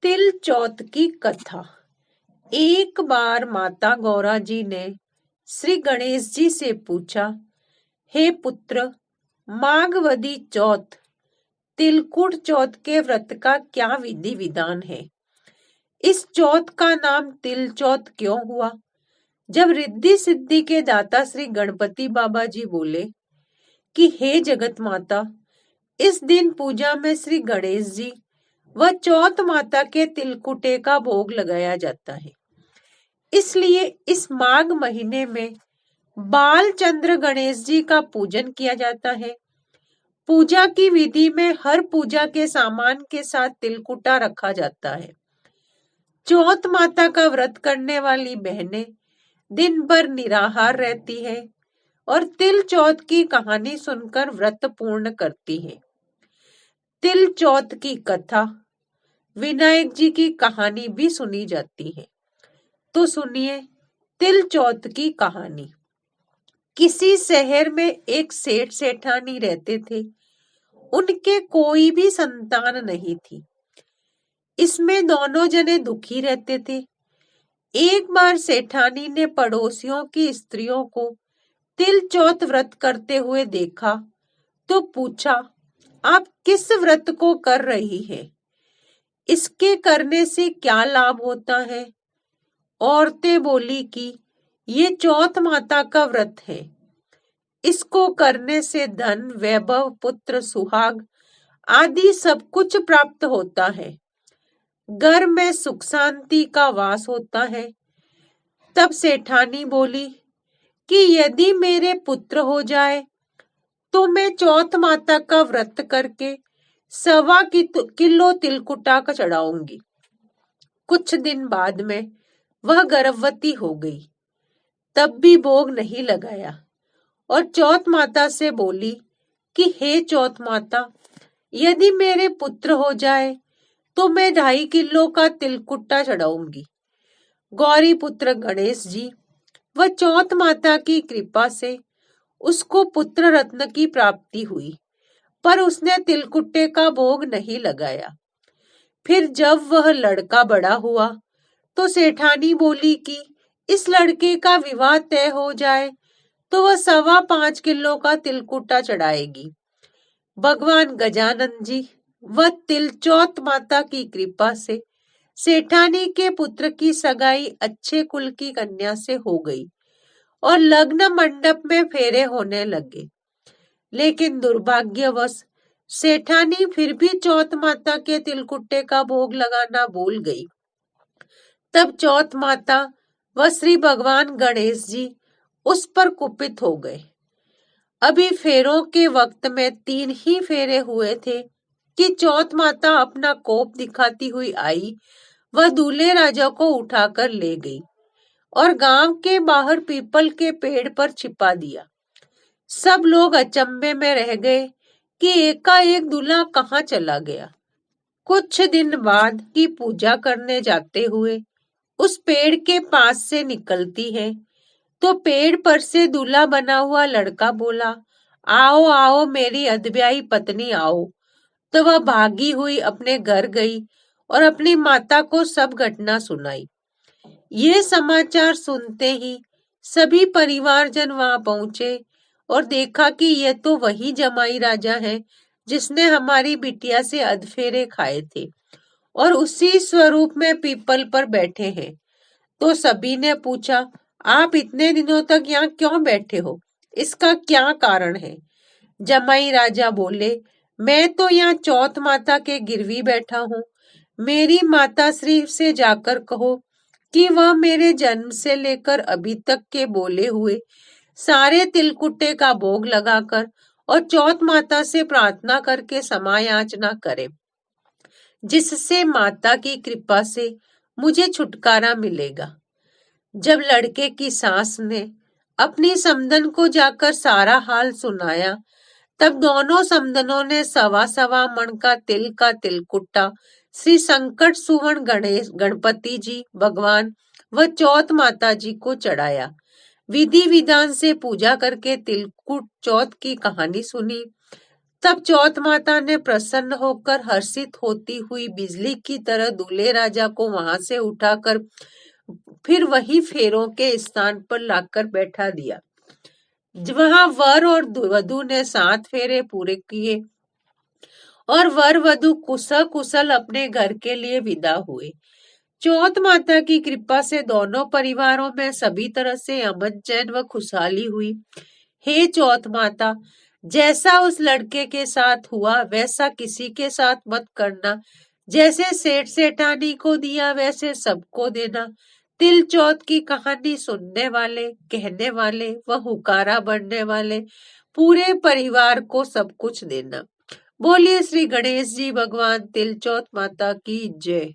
तिल चौथ की कथा। एक बार माता गौरा जी ने श्री गणेश जी से पूछा, हे पुत्र, माघवदी चौथ तिलकुट चौथ के व्रत का क्या विधि विधान है? इस चौथ का नाम तिल चौथ क्यों हुआ? जब रिद्धि सिद्धि के दाता श्री गणपति बाबा जी बोले कि हे जगत माता, इस दिन पूजा में श्री गणेश जी व चौथ माता के तिलकुटे का भोग लगाया जाता है। इसलिए इस माघ महीने में बाल चंद्र गणेश जी का पूजन किया जाता है। पूजा की विधि में हर पूजा के सामान के साथ तिलकुटा रखा जाता है। चौथ माता का व्रत करने वाली बहनें दिन भर निराहार रहती है और तिल चौथ की कहानी सुनकर व्रत पूर्ण करती है। तिल चौथ की कथा विनायक जी की कहानी भी सुनी जाती है। तो सुनिए तिल चौथ की कहानी। किसी शहर में एक सेठ सेठानी रहते थे। उनके कोई भी संतान नहीं थी। इसमें दोनों जने दुखी रहते थे। एक बार सेठानी ने पड़ोसियों की स्त्रियों को तिल चौथ व्रत करते हुए देखा तो पूछा, आप किस व्रत को कर रही है? इसके करने से क्या लाभ होता है? औरतें बोली कि ये चौथ माता का व्रत है। इसको करने से धन, वैभव, पुत्र, सुहाग आदि सब कुछ प्राप्त होता है। घर में सुख शांति का वास होता है। तब सेठानी बोली कि यदि मेरे पुत्र हो जाए तो मैं चौथ माता का व्रत करके 1.25 किलो तिलकुटा का चढ़ाऊंगी। कुछ दिन बाद में वह गर्भवती हो गई। तब भी भोग नहीं लगाया और चौथ माता से बोली कि हे चौथ माता, यदि मेरे पुत्र हो जाए तो मैं 2.5 किलो का तिलकुटा चढ़ाऊंगी। गौरी पुत्र गणेश जी व चौथ माता की कृपा से उसको पुत्र रत्न की प्राप्ति हुई, पर उसने तिलकुटे का भोग नहीं लगाया। फिर जब वह लड़का बड़ा हुआ तो सेठानी बोली कि इस लड़के का विवाह तय हो जाए तो वह 5.25 किलो का तिलकुटा चढ़ाएगी। भगवान गजानन जी व तिलचौथ माता की कृपा से सेठानी के पुत्र की सगाई अच्छे कुल की कन्या से हो गई और लग्न मंडप में फेरे होने लगे। लेकिन दुर्भाग्यवश सेठानी फिर भी चौथ माता के तिलकुटे का भोग लगाना भूल गई। तब चौथ माता व श्री भगवान गणेश जी उस पर कुपित हो गए। अभी फेरों के वक्त में 3 ही फेरे हुए थे कि चौथ माता अपना कोप दिखाती हुई आई व दूल्हे राजा को उठाकर ले गई और गांव के बाहर पीपल के पेड़ पर छिपा दिया। सब लोग अचंभे में रह गए कि एकाएक दूल्हा कहाँ चला गया। कुछ दिन बाद की पूजा करने जाते हुए उस पेड़ के पास से निकलती है तो पेड़ पर से दूल्हा बना हुआ लड़का बोला, आओ आओ मेरी अधब्याई पत्नी आओ। तो वह भागी हुई अपने घर गई और अपनी माता को सब घटना सुनाई। ये समाचार सुनते ही सभी परिवारजन वहां पहुंचे और देखा कि यह तो वही जमाई राजा है जिसने हमारी बिटिया से अधफेरे खाए थे और उसी स्वरूप में पीपल पर बैठे हैं। तो सभी ने पूछा, आप इतने दिनों तक यहाँ क्यों बैठे हो? इसका क्या कारण है? जमाई राजा बोले, मैं तो यहाँ चौथ माता के गिरवी बैठा हूँ। मेरी माता श्री से जाकर कहो कि वह मेरे जन्म से लेकर अभी तक के बोले हुए सारे तिलकुटे का भोग लगाकर और चौथ माता से प्रार्थना करके समायाचना करे, जिससे माता की कृपा से मुझे छुटकारा मिलेगा। जब लड़के की सास ने अपनी समधन को जाकर सारा हाल सुनाया तब दोनों समधनों ने 1.25 मण का तिलकुटा श्री संकट सुवर्ण गणेश गणपति जी भगवान व चौथ माता जी को चढ़ाया। विधि विधान से पूजा करके तिलकुट चौथ की कहानी सुनी। तब चौथ माता ने प्रसन्न होकर हर्षित होती हुई बिजली की तरह दूल्हे राजा को वहां से उठाकर फिर वही फेरों के स्थान पर लाकर बैठा दिया। वहां वर और वधु ने 7 फेरे पूरे किए और वर वधु कुशल अपने घर के लिए विदा हुए। चौथ माता की कृपा से दोनों परिवारों में सभी तरह से अमन चैन व खुशहाली हुई। हे चौथ माता, जैसा उस लड़के के साथ हुआ वैसा किसी के साथ मत करना। जैसे सेठ सेठानी को दिया वैसे सबको देना। तिल चौथ की कहानी सुनने वाले, कहने वाले व हुकारा बनने वाले पूरे परिवार को सब कुछ देना। बोलिए श्री गणेश जी भगवान तिल चौथ माता की जय।